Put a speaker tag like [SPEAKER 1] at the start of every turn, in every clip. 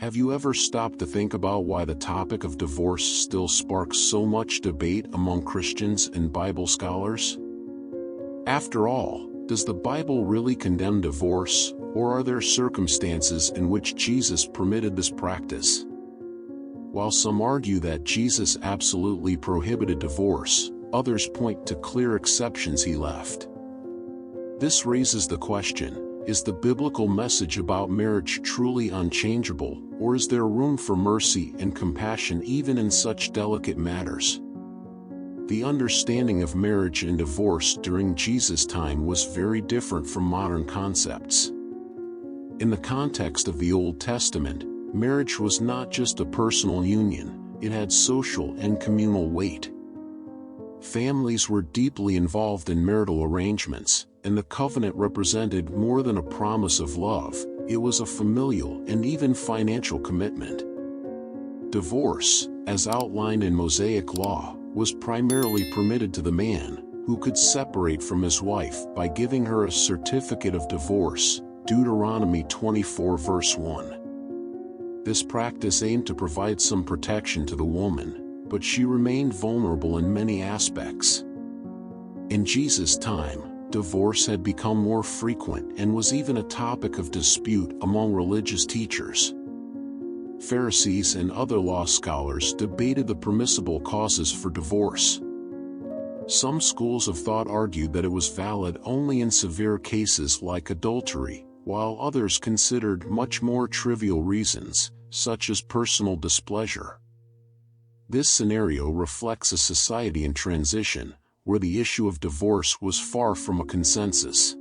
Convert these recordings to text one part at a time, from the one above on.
[SPEAKER 1] Have you ever stopped to think about why the topic of divorce still sparks so much debate among Christians and Bible scholars? After all, does the Bible really condemn divorce, or are there circumstances in which Jesus permitted this practice? While some argue that Jesus absolutely prohibited divorce, others point to clear exceptions he left. This raises the question, is the biblical message about marriage truly unchangeable, or is there room for mercy and compassion even in such delicate matters? The understanding of marriage and divorce during Jesus' time was very different from modern concepts. In the context of the Old Testament, marriage was not just a personal union, it had social and communal weight. Families were deeply involved in marital arrangements, and the covenant represented more than a promise of love, it was a familial and even financial commitment. Divorce, as outlined in Mosaic law, was primarily permitted to the man, who could separate from his wife by giving her a certificate of divorce, Deuteronomy 24 verse 1. This practice aimed to provide some protection to the woman, but she remained vulnerable in many aspects. In Jesus' time, divorce had become more frequent and was even a topic of dispute among religious teachers. Pharisees and other law scholars debated the permissible causes for divorce. Some schools of thought argued that it was valid only in severe cases like adultery, while others considered much more trivial reasons, such as personal displeasure. This scenario reflects a society in transition, where the issue of divorce was far from a consensus.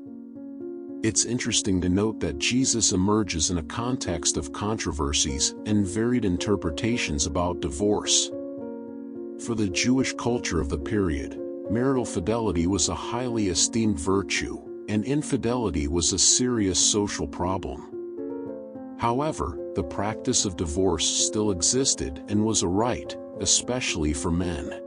[SPEAKER 1] It's interesting to note that Jesus emerges in a context of controversies and varied interpretations about divorce. For the Jewish culture of the period, marital fidelity was a highly esteemed virtue, and infidelity was a serious social problem. However, the practice of divorce still existed and was a right, especially for men.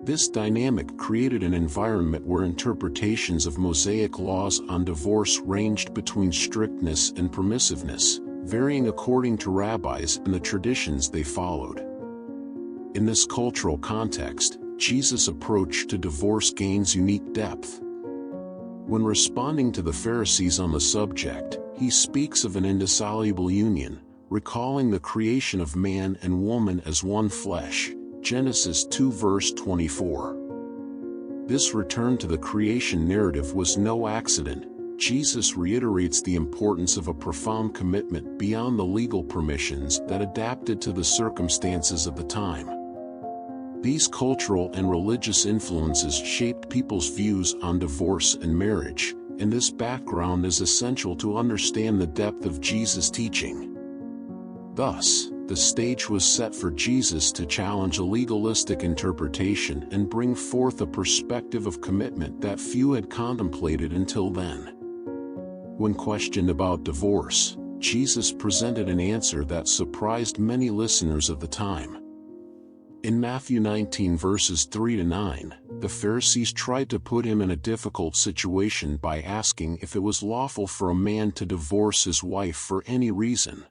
[SPEAKER 1] This dynamic created an environment where interpretations of Mosaic laws on divorce ranged between strictness and permissiveness, varying according to rabbis and the traditions they followed. In this cultural context, Jesus' approach to divorce gains unique depth. When responding to the Pharisees on the subject, he speaks of an indissoluble union, recalling the creation of man and woman as one flesh, Genesis 2 verse 24. This return to the creation narrative was no accident. Jesus reiterates the importance of a profound commitment beyond the legal permissions that adapted to the circumstances of the time. These cultural and religious influences shaped people's views on divorce and marriage, and this background is essential to understand the depth of Jesus' teaching. Thus, the stage was set for Jesus to challenge a legalistic interpretation and bring forth a perspective of commitment that few had contemplated until then. When questioned about divorce, Jesus presented an answer that surprised many listeners of the time. In Matthew 19 verses 3-9, the Pharisees tried to put him in a difficult situation by asking if it was lawful for a man to divorce his wife for any reason.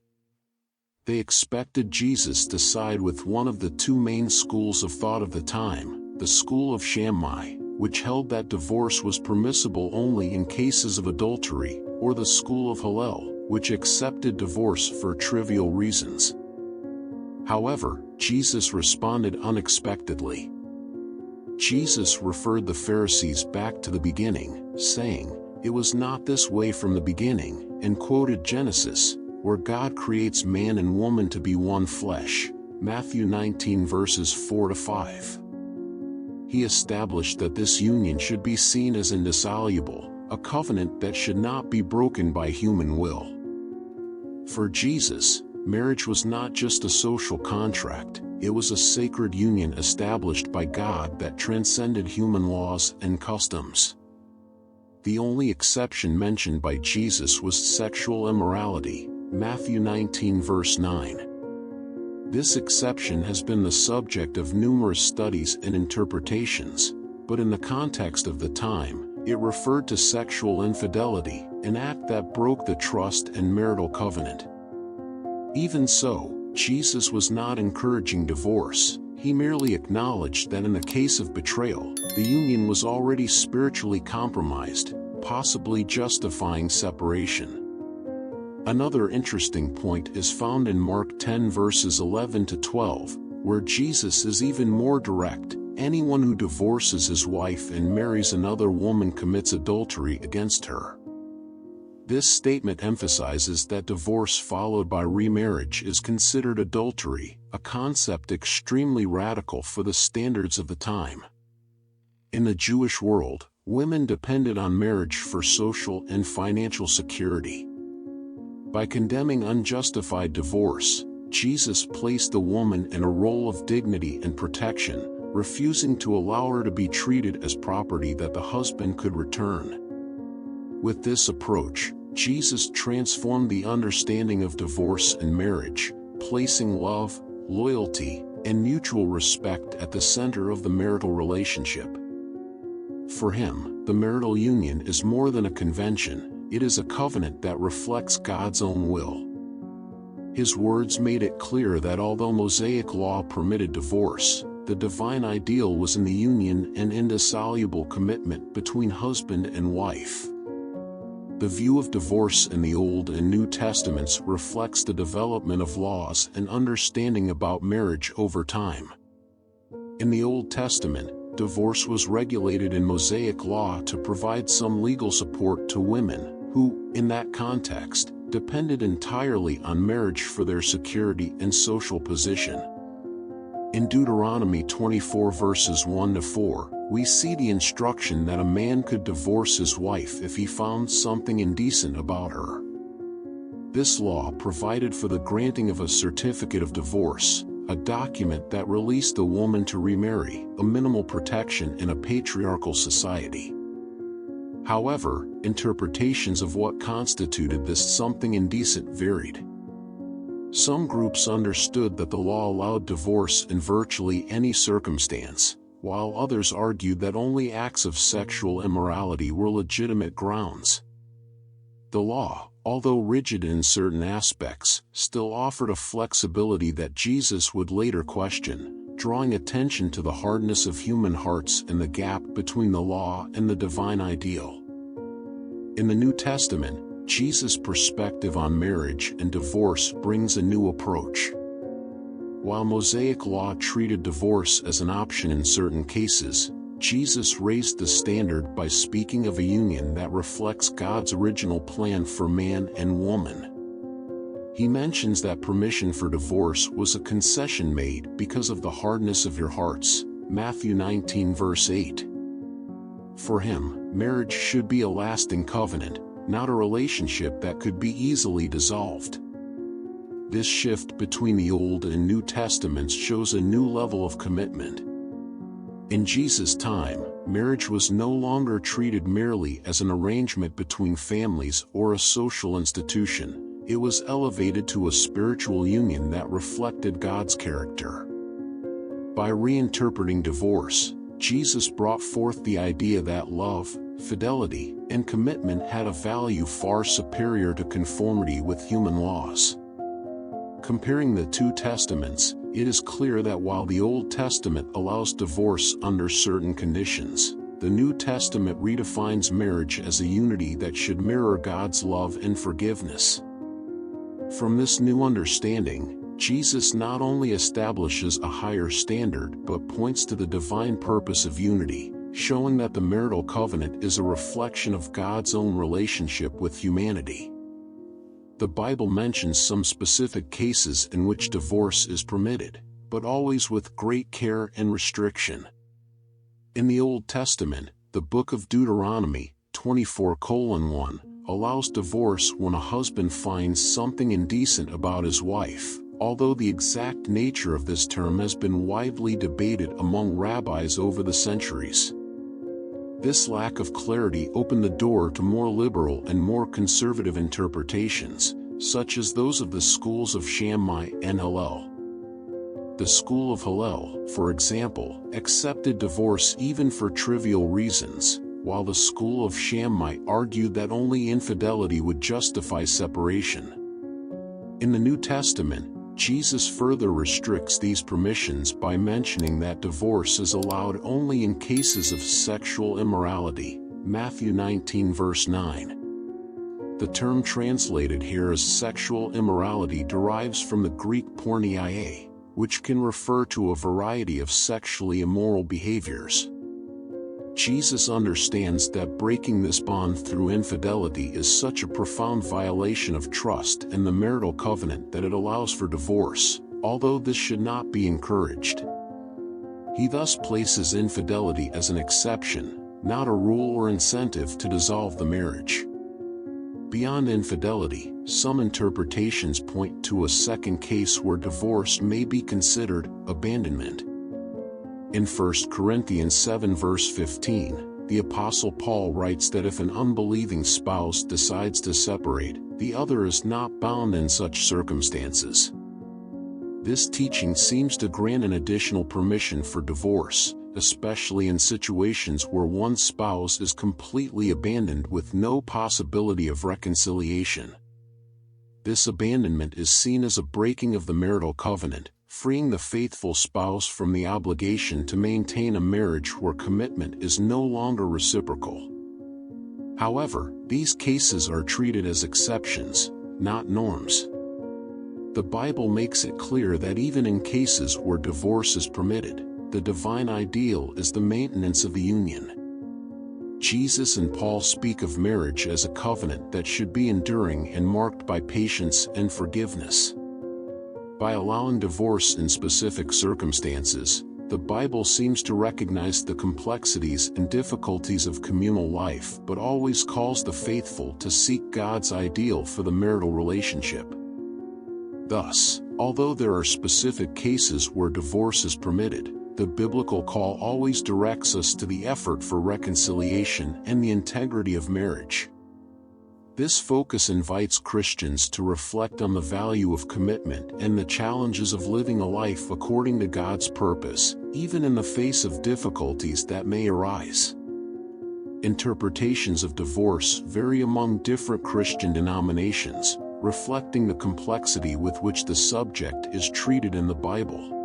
[SPEAKER 1] They expected Jesus to side with one of the two main schools of thought of the time, the school of Shammai, which held that divorce was permissible only in cases of adultery, or the school of Hillel, which accepted divorce for trivial reasons. However, Jesus responded unexpectedly. Jesus referred the Pharisees back to the beginning, saying, "It was not this way from the beginning," and quoted Genesis, where God creates man and woman to be one flesh, Matthew 19 verses 4-5. He established that this union should be seen as indissoluble, a covenant that should not be broken by human will. For Jesus, marriage was not just a social contract, it was a sacred union established by God that transcended human laws and customs. The only exception mentioned by Jesus was sexual immorality, Matthew 19 verse 9. This exception has been the subject of numerous studies and interpretations, but in the context of the time, it referred to sexual infidelity, an act that broke the trust and marital covenant. Even so, Jesus was not encouraging divorce. He merely acknowledged that in the case of betrayal, the union was already spiritually compromised, possibly justifying separation. Another interesting point is found in Mark 10 verses 11 to 12, where Jesus is even more direct. Anyone who divorces his wife and marries another woman commits adultery against her. This statement emphasizes that divorce followed by remarriage is considered adultery, a concept extremely radical for the standards of the time. In the Jewish world, women depended on marriage for social and financial security. By condemning unjustified divorce, Jesus placed the woman in a role of dignity and protection, refusing to allow her to be treated as property that the husband could return. With this approach, Jesus transformed the understanding of divorce and marriage, placing love, loyalty, and mutual respect at the center of the marital relationship. For him, the marital union is more than a convention, it is a covenant that reflects God's own will. His words made it clear that although Mosaic law permitted divorce, the divine ideal was in the union and indissoluble commitment between husband and wife. The view of divorce in the Old and New Testaments reflects the development of laws and understanding about marriage over time. In the Old Testament, divorce was regulated in Mosaic law to provide some legal support to women, who, in that context, depended entirely on marriage for their security and social position. In Deuteronomy 24 verses 1 to 4, we see the instruction that a man could divorce his wife if he found something indecent about her. This law provided for the granting of a certificate of divorce, a document that released the woman to remarry, a minimal protection in a patriarchal society. However, interpretations of what constituted this something indecent varied. Some groups understood that the law allowed divorce in virtually any circumstance, while others argued that only acts of sexual immorality were legitimate grounds. The law, although rigid in certain aspects, still offered a flexibility that Jesus would later question, drawing attention to the hardness of human hearts and the gap between the law and the divine ideal. In the New Testament, Jesus' perspective on marriage and divorce brings a new approach. While Mosaic law treated divorce as an option in certain cases, Jesus raised the standard by speaking of a union that reflects God's original plan for man and woman. He mentions that permission for divorce was a concession made because of the hardness of your hearts, Matthew 19 verse 8. For him, marriage should be a lasting covenant, not a relationship that could be easily dissolved. This shift between the Old and New Testaments shows a new level of commitment. In Jesus' time, marriage was no longer treated merely as an arrangement between families or a social institution. It was elevated to a spiritual union that reflected God's character. By reinterpreting divorce, Jesus brought forth the idea that love, fidelity, and commitment had a value far superior to conformity with human laws. Comparing the two testaments, it is clear that while the Old Testament allows divorce under certain conditions, the New Testament redefines marriage as a unity that should mirror God's love and forgiveness. From this new understanding, Jesus not only establishes a higher standard but points to the divine purpose of unity, showing that the marital covenant is a reflection of God's own relationship with humanity. The Bible mentions some specific cases in which divorce is permitted, but always with great care and restriction. In the Old Testament, the book of Deuteronomy, 24:1, allows divorce when a husband finds something indecent about his wife, although the exact nature of this term has been widely debated among rabbis over the centuries. This lack of clarity opened the door to more liberal and more conservative interpretations, such as those of the schools of Shammai and Hillel. The school of Hillel, for example, accepted divorce even for trivial reasons, while the school of Shammai argued that only infidelity would justify separation. In the New Testament, Jesus further restricts these permissions by mentioning that divorce is allowed only in cases of sexual immorality, Matthew 19 verse 9. The term translated here as sexual immorality derives from the Greek porneia, which can refer to a variety of sexually immoral behaviors. Jesus understands that breaking this bond through infidelity is such a profound violation of trust and the marital covenant that it allows for divorce, although this should not be encouraged. He thus places infidelity as an exception, not a rule or incentive to dissolve the marriage. Beyond infidelity, some interpretations point to a second case where divorce may be considered abandonment. In 1 Corinthians 7 verse 15, the Apostle Paul writes that if an unbelieving spouse decides to separate, the other is not bound in such circumstances. This teaching seems to grant an additional permission for divorce, especially in situations where one spouse is completely abandoned with no possibility of reconciliation. This abandonment is seen as a breaking of the marital covenant, freeing the faithful spouse from the obligation to maintain a marriage where commitment is no longer reciprocal. However, these cases are treated as exceptions, not norms. The Bible makes it clear that even in cases where divorce is permitted, the divine ideal is the maintenance of the union. Jesus and Paul speak of marriage as a covenant that should be enduring and marked by patience and forgiveness. By allowing divorce in specific circumstances, the Bible seems to recognize the complexities and difficulties of communal life but always calls the faithful to seek God's ideal for the marital relationship. Thus, although there are specific cases where divorce is permitted, the biblical call always directs us to the effort for reconciliation and the integrity of marriage. This focus invites Christians to reflect on the value of commitment and the challenges of living a life according to God's purpose, even in the face of difficulties that may arise. Interpretations of divorce vary among different Christian denominations, reflecting the complexity with which the subject is treated in the Bible.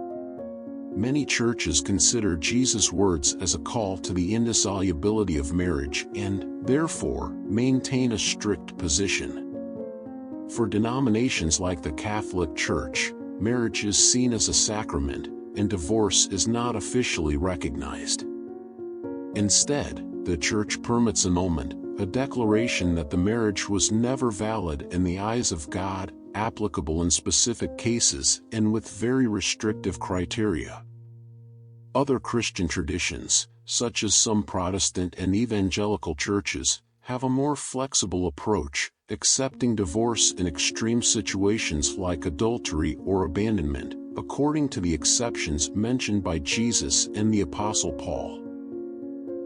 [SPEAKER 1] Many churches consider Jesus' words as a call to the indissolubility of marriage and, therefore, maintain a strict position. For denominations like the Catholic Church, marriage is seen as a sacrament, and divorce is not officially recognized. Instead, the Church permits annulment, a declaration that the marriage was never valid in the eyes of God, applicable in specific cases and with very restrictive criteria. Other Christian traditions, such as some Protestant and evangelical churches, have a more flexible approach, accepting divorce in extreme situations like adultery or abandonment, according to the exceptions mentioned by Jesus and the Apostle Paul.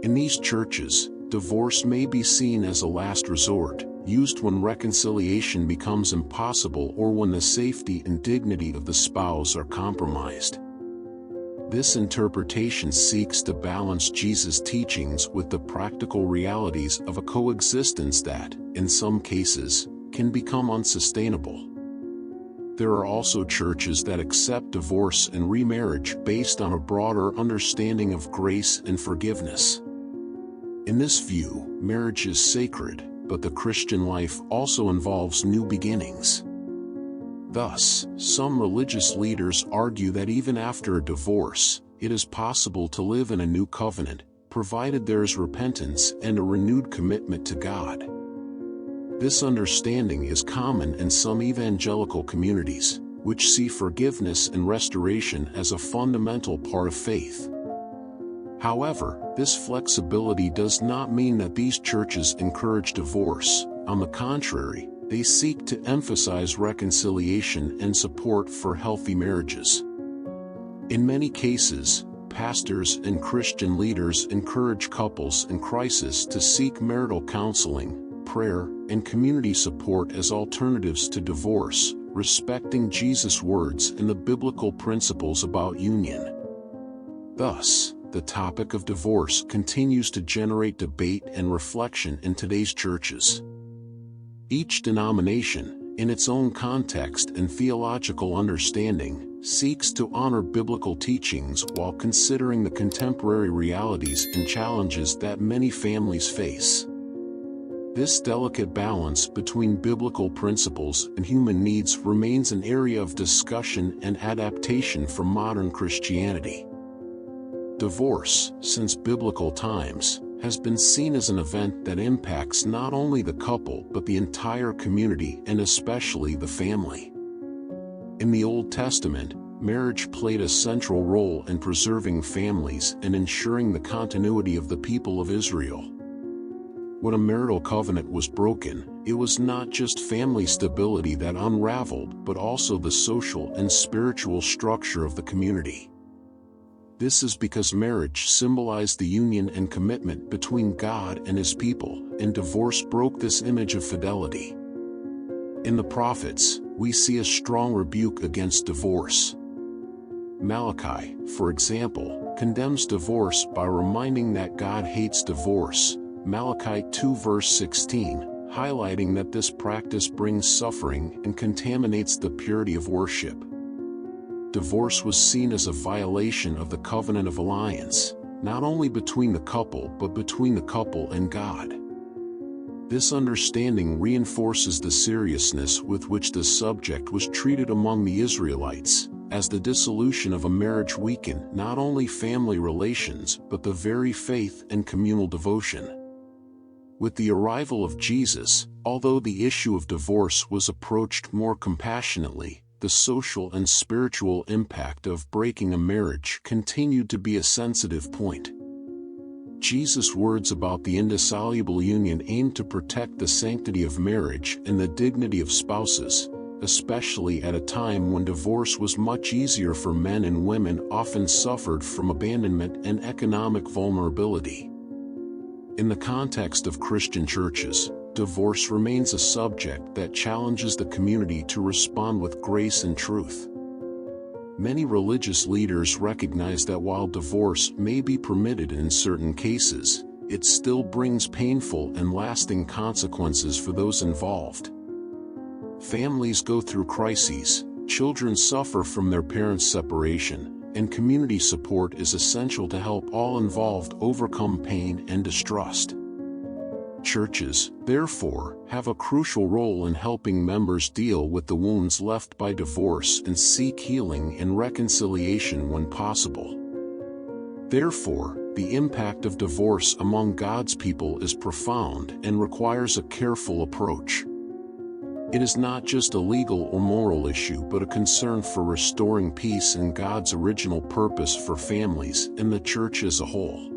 [SPEAKER 1] In these churches, divorce may be seen as a last resort, used when reconciliation becomes impossible or when the safety and dignity of the spouse are compromised. This interpretation seeks to balance Jesus' teachings with the practical realities of a coexistence that, in some cases, can become unsustainable. There are also churches that accept divorce and remarriage based on a broader understanding of grace and forgiveness. In this view, marriage is sacred, but the Christian life also involves new beginnings. Thus, some religious leaders argue that even after a divorce, it is possible to live in a new covenant, provided there is repentance and a renewed commitment to God. This understanding is common in some evangelical communities, which see forgiveness and restoration as a fundamental part of faith. However, this flexibility does not mean that these churches encourage divorce. On the contrary, they seek to emphasize reconciliation and support for healthy marriages. In many cases, pastors and Christian leaders encourage couples in crisis to seek marital counseling, prayer, and community support as alternatives to divorce, respecting Jesus' words and the biblical principles about union. Thus, the topic of divorce continues to generate debate and reflection in today's churches. Each denomination, in its own context and theological understanding, seeks to honor biblical teachings while considering the contemporary realities and challenges that many families face. This delicate balance between biblical principles and human needs remains an area of discussion and adaptation for modern Christianity. Divorce, since biblical times, has been seen as an event that impacts not only the couple but the entire community and especially the family. In the Old Testament, marriage played a central role in preserving families and ensuring the continuity of the people of Israel. When a marital covenant was broken, it was not just family stability that unraveled but also the social and spiritual structure of the community. This is because marriage symbolized the union and commitment between God and His people, and divorce broke this image of fidelity. In the prophets, we see a strong rebuke against divorce. Malachi, for example, condemns divorce by reminding that God hates divorce, Malachi 2 verse 16, highlighting that this practice brings suffering and contaminates the purity of worship. Divorce was seen as a violation of the covenant of alliance, not only between the couple but between the couple and God. This understanding reinforces the seriousness with which the subject was treated among the Israelites, as the dissolution of a marriage weakened not only family relations but the very faith and communal devotion. With the arrival of Jesus, although the issue of divorce was approached more compassionately, the social and spiritual impact of breaking a marriage continued to be a sensitive point. Jesus' words about the indissoluble union aimed to protect the sanctity of marriage and the dignity of spouses, especially at a time when divorce was much easier for men and women often suffered from abandonment and economic vulnerability. In the context of Christian churches, divorce remains a subject that challenges the community to respond with grace and truth. Many religious leaders recognize that while divorce may be permitted in certain cases, it still brings painful and lasting consequences for those involved. Families go through crises, children suffer from their parents' separation, and community support is essential to help all involved overcome pain and distrust. Churches, therefore, have a crucial role in helping members deal with the wounds left by divorce and seek healing and reconciliation when possible. Therefore, the impact of divorce among God's people is profound and requires a careful approach. It is not just a legal or moral issue but a concern for restoring peace and God's original purpose for families and the church as a whole.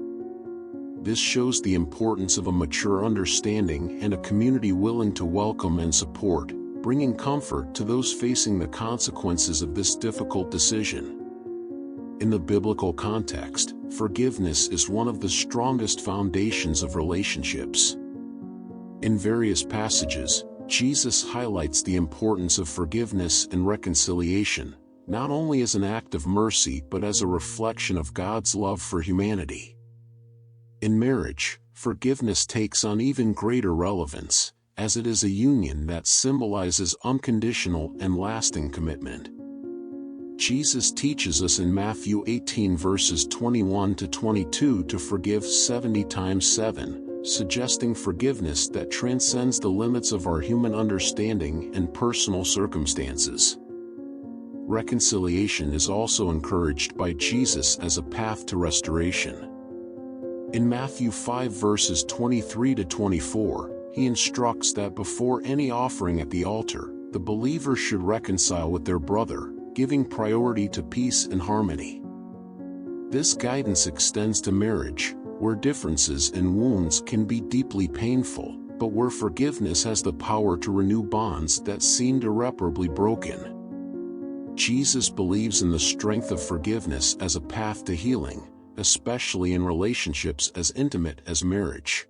[SPEAKER 1] This shows the importance of a mature understanding and a community willing to welcome and support, bringing comfort to those facing the consequences of this difficult decision. In the biblical context, forgiveness is one of the strongest foundations of relationships. In various passages, Jesus highlights the importance of forgiveness and reconciliation, not only as an act of mercy but as a reflection of God's love for humanity. In marriage, forgiveness takes on even greater relevance, as it is a union that symbolizes unconditional and lasting commitment. Jesus teaches us in Matthew 18 verses 21 to 22 to forgive 70 times 7, suggesting forgiveness that transcends the limits of our human understanding and personal circumstances. Reconciliation is also encouraged by Jesus as a path to restoration. In Matthew 5 verses 23 to 24, he instructs that before any offering at the altar, the believer should reconcile with their brother, giving priority to peace and harmony. This guidance extends to marriage, where differences and wounds can be deeply painful, but where forgiveness has the power to renew bonds that seemed irreparably broken. Jesus believes in the strength of forgiveness as a path to healing, especially in relationships as intimate as marriage.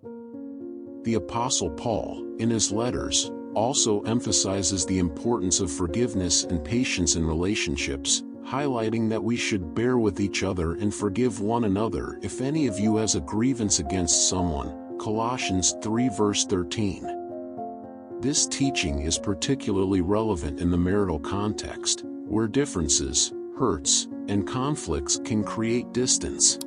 [SPEAKER 1] The Apostle Paul, in his letters, also emphasizes the importance of forgiveness and patience in relationships, highlighting that we should bear with each other and forgive one another if any of you has a grievance against someone, Colossians 3 verse 13. This teaching is particularly relevant in the marital context, where differences, hurts, and conflicts can create distance.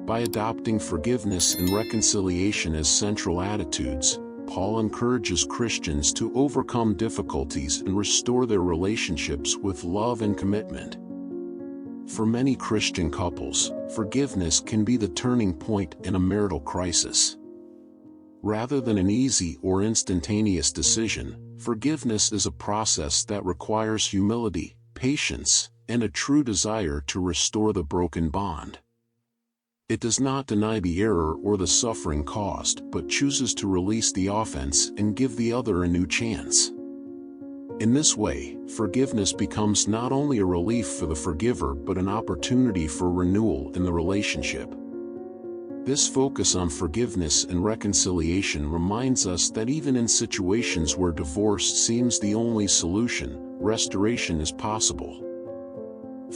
[SPEAKER 1] By adopting forgiveness and reconciliation as central attitudes, Paul encourages Christians to overcome difficulties and restore their relationships with love and commitment. For many Christian couples, forgiveness can be the turning point in a marital crisis. Rather than an easy or instantaneous decision, forgiveness is a process that requires humility, patience, and a true desire to restore the broken bond. It does not deny the error or the suffering caused, but chooses to release the offense and give the other a new chance. In this way, forgiveness becomes not only a relief for the forgiver but an opportunity for renewal in the relationship. This focus on forgiveness and reconciliation reminds us that even in situations where divorce seems the only solution, restoration is possible.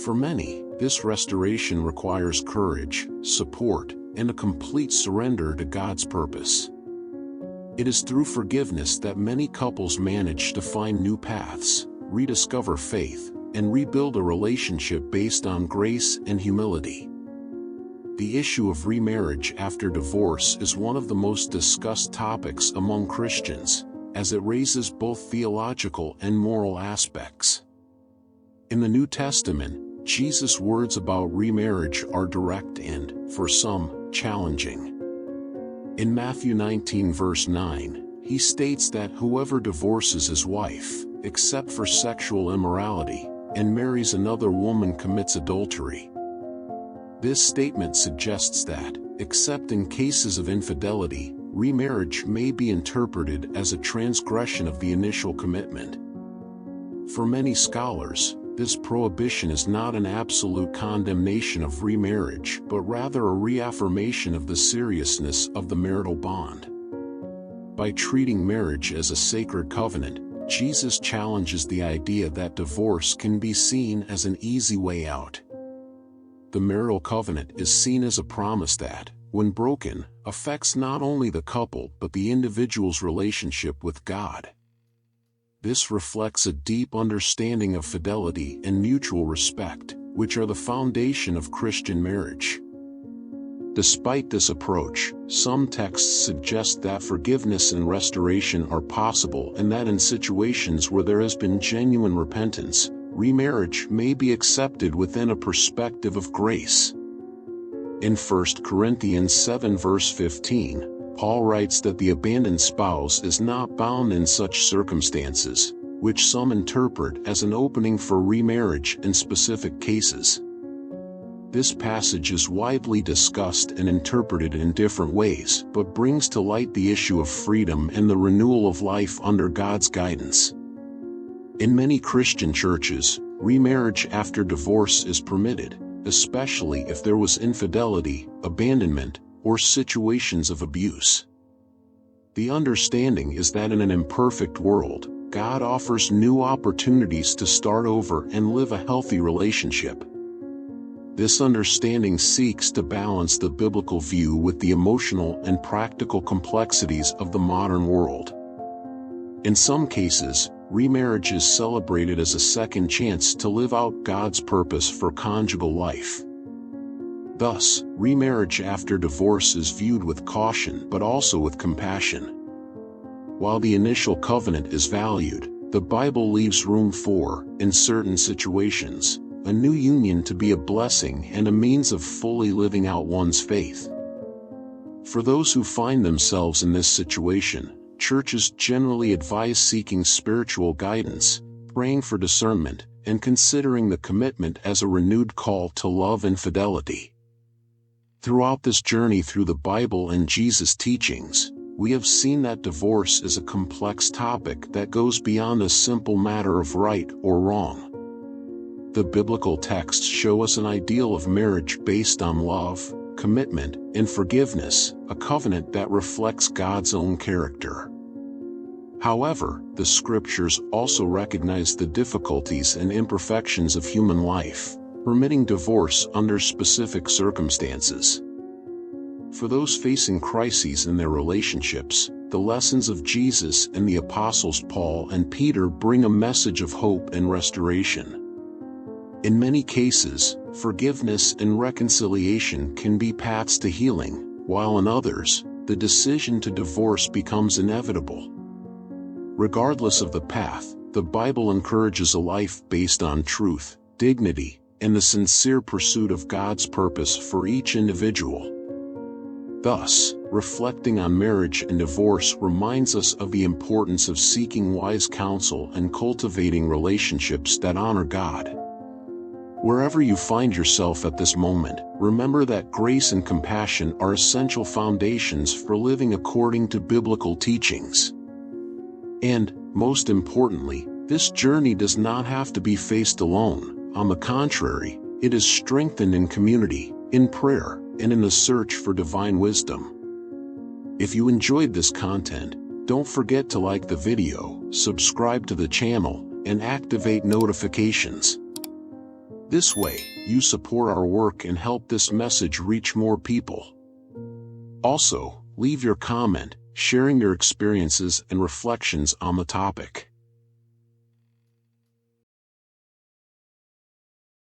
[SPEAKER 1] For many, this restoration requires courage, support, and a complete surrender to God's purpose. It is through forgiveness that many couples manage to find new paths, rediscover faith, and rebuild a relationship based on grace and humility. The issue of remarriage after divorce is one of the most discussed topics among Christians, as it raises both theological and moral aspects. In the New Testament, Jesus' words about remarriage are direct and, for some, challenging. In Matthew 19 verse 9, he states that whoever divorces his wife, except for sexual immorality, and marries another woman commits adultery. This statement suggests that, except in cases of infidelity, remarriage may be interpreted as a transgression of the initial commitment. For many scholars, this prohibition is not an absolute condemnation of remarriage, but rather a reaffirmation of the seriousness of the marital bond. By treating marriage as a sacred covenant, Jesus challenges the idea that divorce can be seen as an easy way out. The marital covenant is seen as a promise that, when broken, affects not only the couple but the individual's relationship with God. This reflects a deep understanding of fidelity and mutual respect, which are the foundation of Christian marriage. Despite this approach, some texts suggest that forgiveness and restoration are possible and that in situations where there has been genuine repentance, remarriage may be accepted within a perspective of grace. In 1 Corinthians 7 verse 15, Paul writes that the abandoned spouse is not bound in such circumstances, which some interpret as an opening for remarriage in specific cases. This passage is widely discussed and interpreted in different ways, but brings to light the issue of freedom and the renewal of life under God's guidance. In many Christian churches, remarriage after divorce is permitted, especially if there was infidelity, abandonment, or situations of abuse. The understanding is that in an imperfect world, God offers new opportunities to start over and live a healthy relationship. This understanding seeks to balance the biblical view with the emotional and practical complexities of the modern world. In some cases, remarriage is celebrated as a second chance to live out God's purpose for conjugal life. Thus, remarriage after divorce is viewed with caution but also with compassion. While the initial covenant is valued, the Bible leaves room for, in certain situations, a new union to be a blessing and a means of fully living out one's faith. For those who find themselves in this situation, churches generally advise seeking spiritual guidance, praying for discernment, and considering the commitment as a renewed call to love and fidelity. Throughout this journey through the Bible and Jesus' teachings, we have seen that divorce is a complex topic that goes beyond a simple matter of right or wrong. The biblical texts show us an ideal of marriage based on love, commitment, and forgiveness, a covenant that reflects God's own character. However, the scriptures also recognize the difficulties and imperfections of human life, permitting divorce under specific circumstances. For those facing crises in their relationships, the lessons of Jesus and the apostles Paul and Peter bring a message of hope and restoration. In many cases, forgiveness and reconciliation can be paths to healing, while in others, the decision to divorce becomes inevitable. Regardless of the path, the Bible encourages a life based on truth, dignity, and the sincere pursuit of God's purpose for each individual. Thus, reflecting on marriage and divorce reminds us of the importance of seeking wise counsel and cultivating relationships that honor God. Wherever you find yourself at this moment, remember that grace and compassion are essential foundations for living according to biblical teachings. And, most importantly, this journey does not have to be faced alone. On the contrary, it is strengthened in community, in prayer, and in the search for divine wisdom. If you enjoyed this content, don't forget to like the video, subscribe to the channel, and activate notifications. This way, you support our work and help this message reach more people. Also, leave your comment, sharing your experiences and reflections on the topic.